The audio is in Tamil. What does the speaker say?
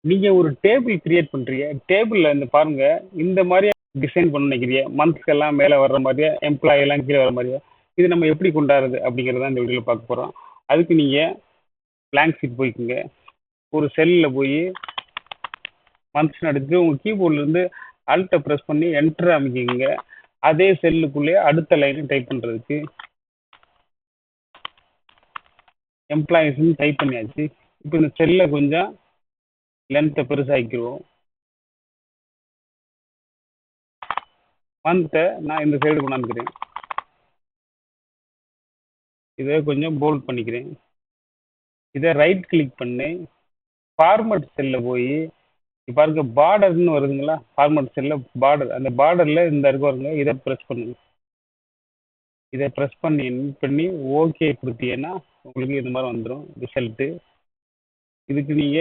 நீங்க ஒரு டேபிள் கிரியேட் பண்றீங்க. டேபிள்ல இந்த பாருங்க, இந்த மாதிரியே டிசைன் பண்ண நினைக்கிறீங்க. மந்த்ஸ்க்கெல்லாம் மேல வர்ற மாதிரியே, எம்ப்ளாயி எல்லாம் கீழே வர மாதிரியே. இது நம்ம எப்படி கொண்டாடுறது அப்படிங்கிறத இந்த வீடியோல பார்க்க போறோம். அதுக்கு நீங்க பிளாங்க் ஷீட் போய்க்குங்க. ஒரு செல்ல போய் மந்த்ஸ் எடுத்து உங்க கீபோர்ட்ல இருந்து அல்ட்டை பிரஸ் பண்ணி என்டர் அமைக்கிங்க. அதே செல்லுக்குள்ளே அடுத்த லைன் டைப் பண்றதுக்கு எம்ப்ளாயிஸ் டைப் பண்ணியாச்சு. இப்போ இந்த செல்லை கொஞ்சம் லென்த்தை பெருசாக்கிடுவோம். மந்த்தை நான் இந்த சைடு கொண்டாந்துக்கிறேன். இதை கொஞ்சம் போல்ட் பண்ணிக்கிறேன். இதை ரைட் கிளிக் பண்ணி ஃபார்மட் செல்ல போய் பாருங்க பார்டர்னு வருதுங்களா, ஃபார்மட் செல்ல பார்டர், அந்த பார்டர்ல இந்த இருக்கு பாருங்க, இதை ப்ரெஸ் பண்ணுங்க. இதை ப்ரெஸ் பண்ணி ஓகே கொடுத்தீங்கன்னா உங்களுக்கு இந்த மாதிரி வந்துடும் ரிசல்ட்டு. இதுக்கு நீங்க